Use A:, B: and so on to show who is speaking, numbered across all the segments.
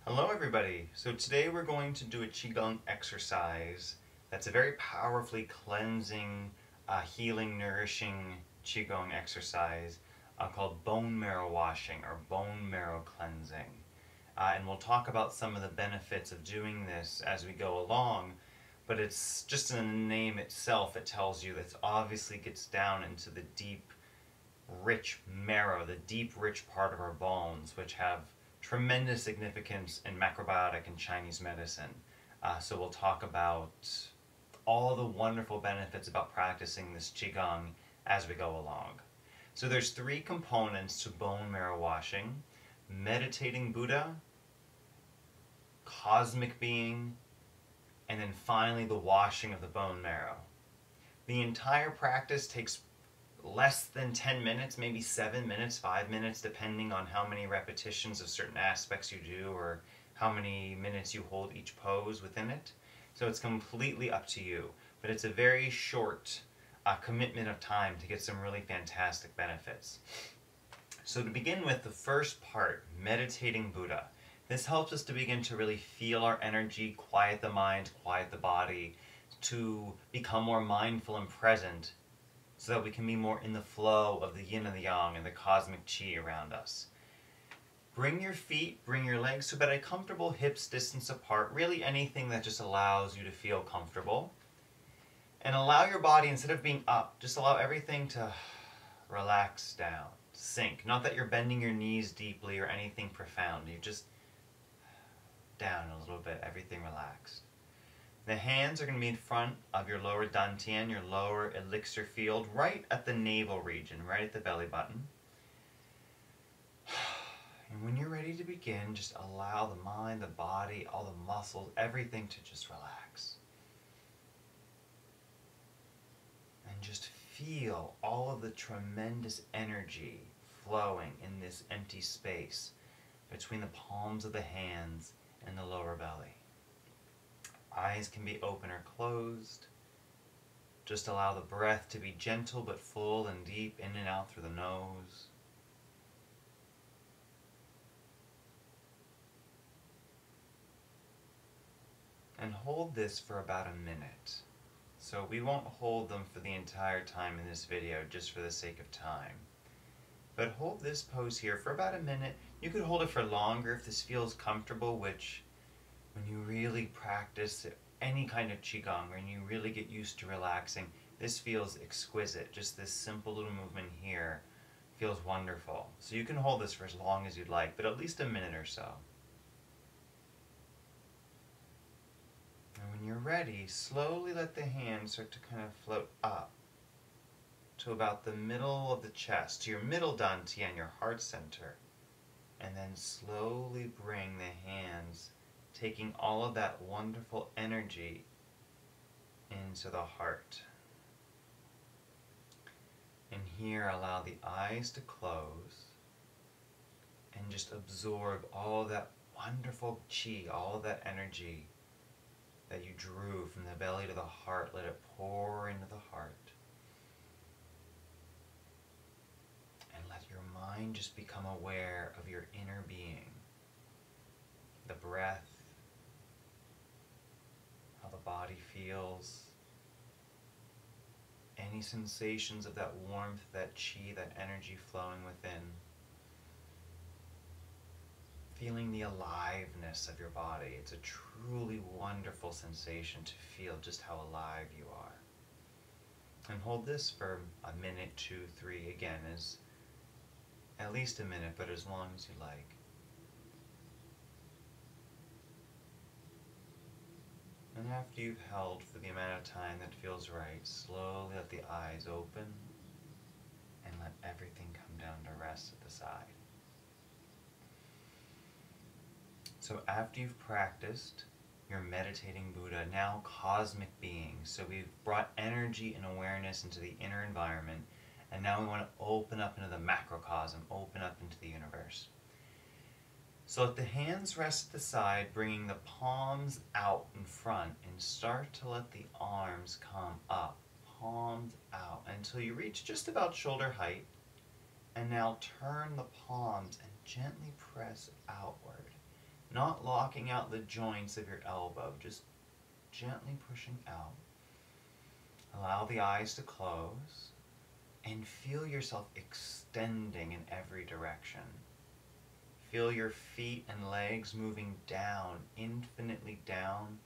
A: Hello everybody. So today we're going to do a Qigong exercise that's a very powerfully cleansing, healing, nourishing Qigong exercise called bone marrow washing or bone marrow cleansing. And we'll talk about some of the benefits of doing this as we go along, but it's just in the name itself, it tells you that it obviously gets down into the deep, rich marrow, the deep, rich part of our bones, which have tremendous significance in macrobiotic and Chinese medicine. So we'll talk about all the wonderful benefits about practicing this Qigong as we go along. So there's three components to bone marrow washing: meditating Buddha, cosmic being, and then finally the washing of the bone marrow. The entire practice takes less than 10 minutes, maybe 7 minutes, 5 minutes, depending on how many repetitions of certain aspects you do or how many minutes you hold each pose within it. So it's completely up to you, but it's a very short commitment of time to get some really fantastic benefits. So to begin with, the first part, meditating Buddha. This helps us to begin to really feel our energy, quiet the mind, quiet the body, to become more mindful and present, so that we can be more in the flow of the yin and the yang and the cosmic chi around us. Bring your feet, bring your legs to about a comfortable hips distance apart, really anything that just allows you to feel comfortable. And allow your body, instead of being up, just allow everything to relax down, sink. Not that you're bending your knees deeply or anything profound, you're just down a little bit, everything relaxed. The hands are going to be in front of your lower dantian, your lower elixir field, right at the navel region, right at the belly button. And when you're ready to begin, just allow the mind, the body, all the muscles, everything to just relax. And just feel all of the tremendous energy flowing in this empty space between the palms of the hands and the lower belly. Eyes can be open or closed. Just allow the breath to be gentle but full and deep, in and out through the nose. And hold this for about a minute. So we won't hold them for the entire time in this video, just for the sake of time. But hold this pose here for about a minute. You could hold it for longer if this feels comfortable, which when you really practice any kind of Qigong, when you really get used to relaxing, this feels exquisite. Just this simple little movement here feels wonderful. So you can hold this for as long as you'd like, but at least a minute or so. And when you're ready, slowly let the hands start to kind of float up to about the middle of the chest, to your middle dantian, your heart center. And then slowly bring the hands, taking all of that wonderful energy into the heart. And here allow the eyes to close and just absorb all of that wonderful chi, all of that energy that you drew from the belly to the heart. Let it pour into the heart. And let your mind just become aware of your inner being, the breath, how the body feels, any sensations of that warmth, that chi, that energy flowing within. Feeling the aliveness of your body. It's a truly wonderful sensation to feel just how alive you are. And hold this for a minute, 2, 3, again, as at least a minute, but as long as you like. And after you've held for the amount of time that feels right, slowly let the eyes open and let everything come down to rest at the side. So after you've practiced your meditating Buddha, now cosmic being, so we've brought energy and awareness into the inner environment, and now we want to open up into the macrocosm, open up into the universe. So let the hands rest at the side, bringing the palms out in front, and start to let the arms come up, palms out, until you reach just about shoulder height. And now turn the palms and gently press outward. not locking out the joints of your elbow, just gently pushing out. Allow the eyes to close and feel yourself extending in every direction. Feel your feet and legs moving down, infinitely down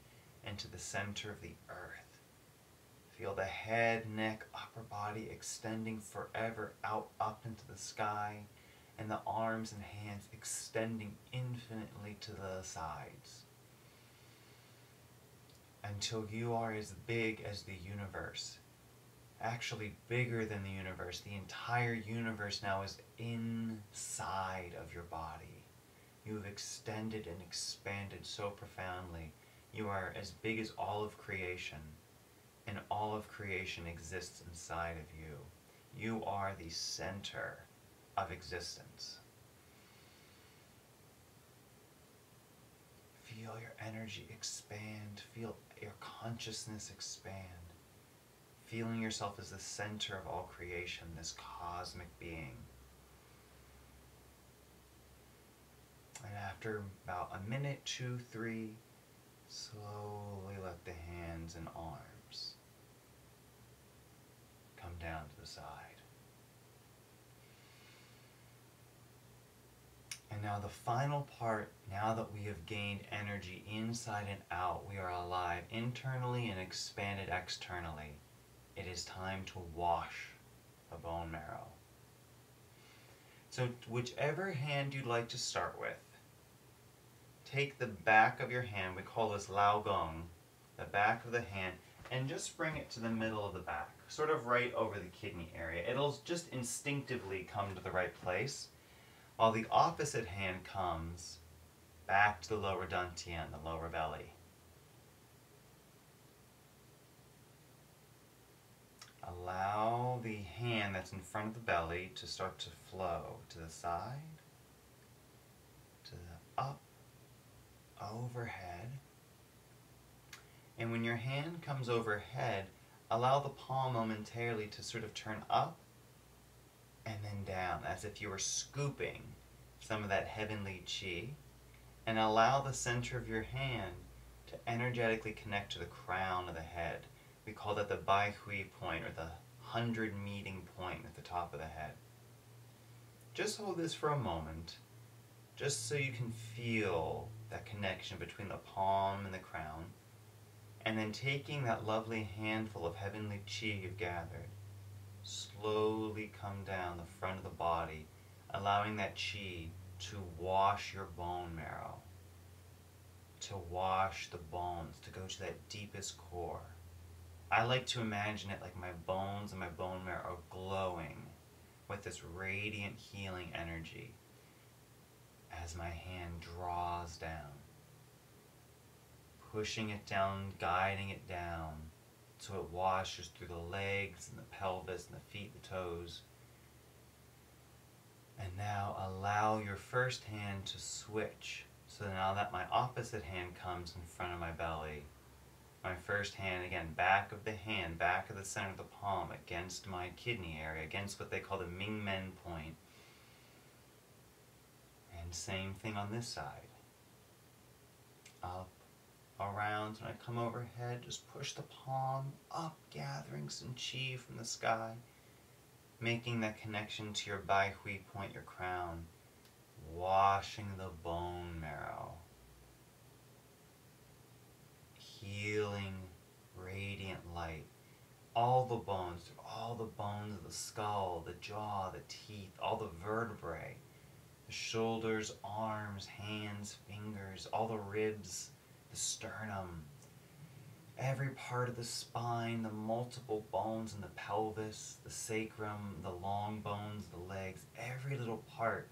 A: into the center of the earth. Feel the head, neck, upper body extending forever out up into the sky, and the arms and hands extending infinitely to the sides, until you are as big as the universe. Actually bigger than the universe. The entire universe now is inside of your body. You have extended and expanded so profoundly. You are as big as all of creation, and all of creation exists inside of you. You are the center of existence. Feel your energy expand. Feel your consciousness expand. Feeling yourself as the center of all creation, this cosmic being. And after about a minute, 2, 3, slowly let the hands and arms come down to the side. And now the final part, now that we have gained energy inside and out, we are alive internally and expanded externally. It is time to wash the bone marrow. So whichever hand you'd like to start with, take the back of your hand, we call this Lao Gong, the back of the hand, and just bring it to the middle of the back, sort of right over the kidney area. It'll just instinctively come to the right place, while the opposite hand comes back to the lower dantian, the lower belly. Allow the hand that's in front of the belly to start to flow to the side, to the up, overhead. And when your hand comes overhead, allow the palm momentarily to sort of turn up and then down, as if you were scooping some of that heavenly chi. And allow the center of your hand to energetically connect to the crown of the head. We call that the Bai Hui point, or the 100 meeting point at the top of the head. Just hold this for a moment, just so you can feel that connection between the palm and the crown. And then taking that lovely handful of heavenly chi you've gathered, slowly come down the front of the body, allowing that chi to wash your bone marrow, to wash the bones, to go to that deepest core. I like to imagine it like my bones and my bone marrow are glowing with this radiant healing energy as my hand draws down, pushing it down, guiding it down, so it washes through the legs and the pelvis and the feet, the toes. And now allow your first hand to switch. So now that my opposite hand comes in front of my belly, my first hand, again, back of the hand, back of the center of the palm, against my kidney area, against what they call the Ming Men point. And same thing on this side. Up, around, when I come overhead, just push the palm up, gathering some chi from the sky, making that connection to your Bai Hui point, your crown, washing the bone marrow, healing, radiant light, all the bones of the skull, the jaw, the teeth, all the vertebrae, the shoulders, arms, hands, fingers, all the ribs, the sternum, every part of the spine, the multiple bones in the pelvis, the sacrum, the long bones, the legs, every little part.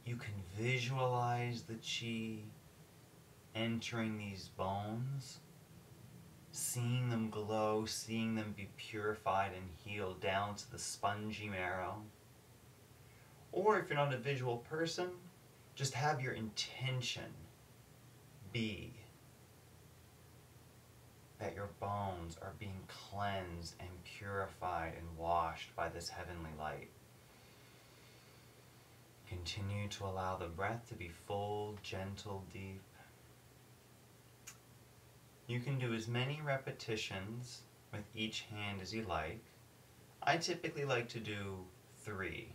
A: You can visualize the chi entering these bones, seeing them glow, seeing them be purified and healed down to the spongy marrow. Or if you're not a visual person, just have your intention be that your bones are being cleansed and purified and washed by this heavenly light. Continue to allow the breath to be full, gentle, deep. You can do as many repetitions with each hand as you like. I typically like to do 3.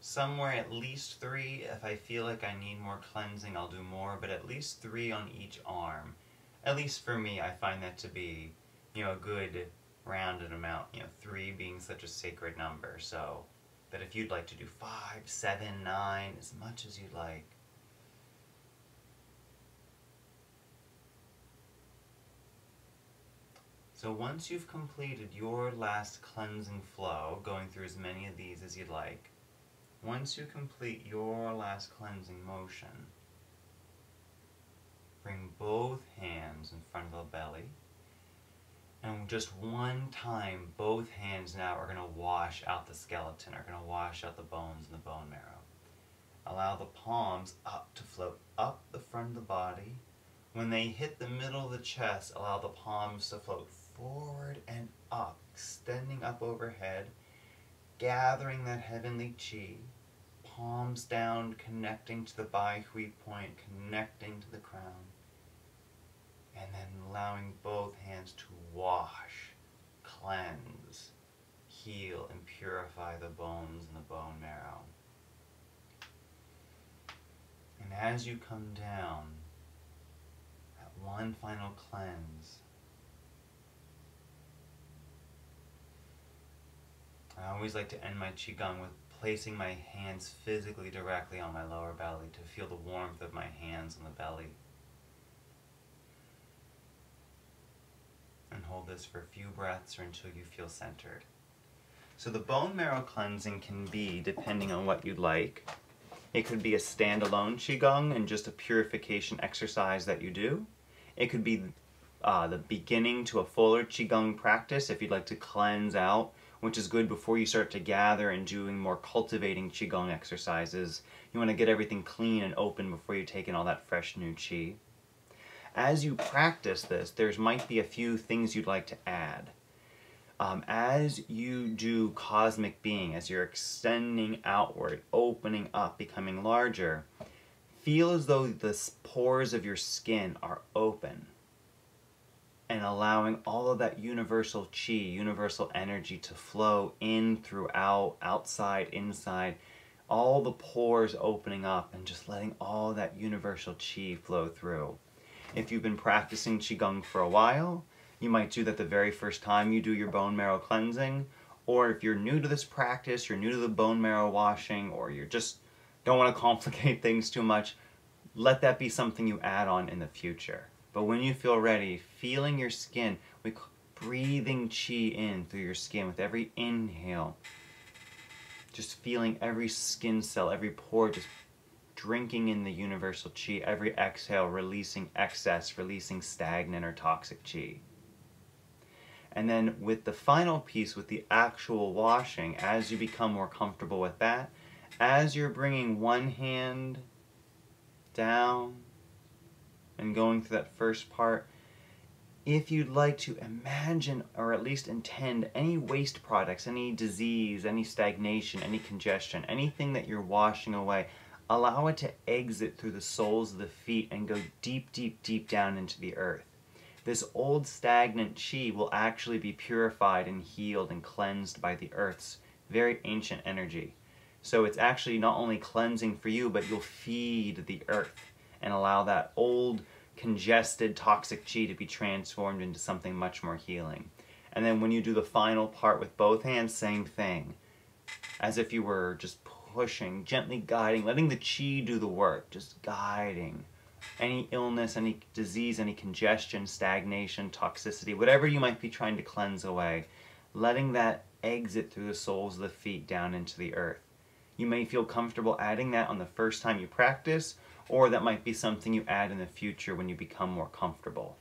A: Somewhere at least 3. If I feel like I need more cleansing, I'll do more, but at least 3 on each arm. At least for me, I find that to be, a good rounded amount, 3 being such a sacred number. So that if you'd like to do 5, 7, 9, as much as you'd like. So once you've completed your last cleansing flow, going through as many of these as you'd like, once you complete your last cleansing motion, bring both hands in front of the belly, and just one time, both hands now are going to wash out the skeleton, are going to wash out the bones and the bone marrow. Allow the palms up to float up the front of the body. When they hit the middle of the chest, allow the palms to float forward and up, extending up overhead, gathering that heavenly chi. Palms down, connecting to the Bai Hui point, connecting to the crown. And then allowing both hands to wash, cleanse, heal, and purify the bones and the bone marrow. And as you come down, that one final cleanse, I always like to end my Qigong with placing my hands physically directly on my lower belly to feel the warmth of my hands on the belly. And hold this for a few breaths or until you feel centered. So the bone marrow cleansing can be, depending on what you'd like, it could be a standalone Qigong and just a purification exercise that you do. It could be the beginning to a fuller Qigong practice if you'd like to cleanse out, which is good before you start to gather and doing more cultivating Qigong exercises. You want to get everything clean and open before you take in all that fresh new Qi. As you practice this, there might be a few things you'd like to add. As you do cosmic being, as you're extending outward, opening up, becoming larger, feel as though the pores of your skin are open and allowing all of that universal chi, universal energy to flow in, throughout, outside, inside, all the pores opening up and just letting all that universal chi flow through. If you've been practicing Qigong for a while, you might do that the very first time you do your bone marrow cleansing, or if you're new to this practice, you're new to the bone marrow washing, or you just don't want to complicate things too much, let that be something you add on in the future. But when you feel ready, feeling your skin, breathing chi in through your skin with every inhale, just feeling every skin cell, every pore, just drinking in the universal chi, every exhale, releasing excess, releasing stagnant or toxic chi. And then with the final piece, with the actual washing, as you become more comfortable with that, as you're bringing one hand down and going through that first part, if you'd like to imagine or at least intend any waste products, any disease, any stagnation, any congestion, anything that you're washing away, allow it to exit through the soles of the feet and go deep, deep, deep down into the earth. This old stagnant chi will actually be purified and healed and cleansed by the earth's very ancient energy. So it's actually not only cleansing for you, but you'll feed the earth and allow that old, congested, toxic chi to be transformed into something much more healing. And then when you do the final part with both hands, same thing. As if you were just pushing, gently guiding, letting the chi do the work, just guiding. Any illness, any disease, any congestion, stagnation, toxicity, whatever you might be trying to cleanse away, letting that exit through the soles of the feet down into the earth. You may feel comfortable adding that on the first time you practice, or that might be something you add in the future when you become more comfortable.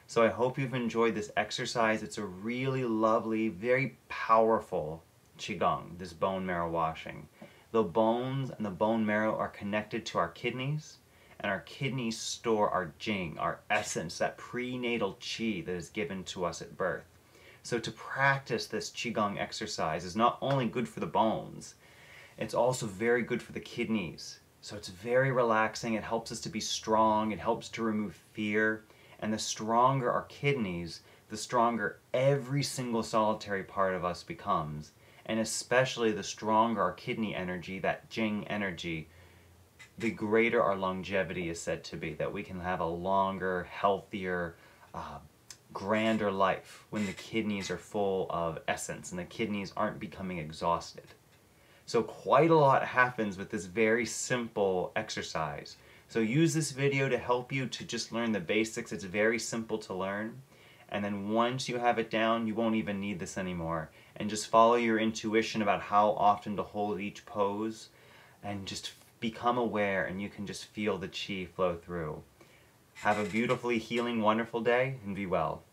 A: So I hope you've enjoyed this exercise. It's a really lovely, very powerful Qigong, this bone marrow washing. The bones and the bone marrow are connected to our kidneys, and our kidneys store our Jing, our essence, that prenatal Qi that is given to us at birth. So to practice this Qigong exercise is not only good for the bones,
B: It's also very good for the kidneys. So it's very relaxing. It helps us to be strong. It helps to remove fear. And the stronger our kidneys, the stronger every single solitary part of us becomes. And especially the stronger our kidney energy, that Jing energy, the greater our longevity is said to be, that we can have a longer, healthier, grander life when the kidneys are full of essence and the kidneys aren't becoming exhausted. So quite a lot happens with this very simple exercise. So use this video to help you to just learn the basics. It's very simple to learn. And then once you have it down, you won't even need this anymore. And just follow your intuition about how often to hold each pose and just become aware, and you can just feel the chi flow through. Have a beautifully healing, wonderful day, and be well.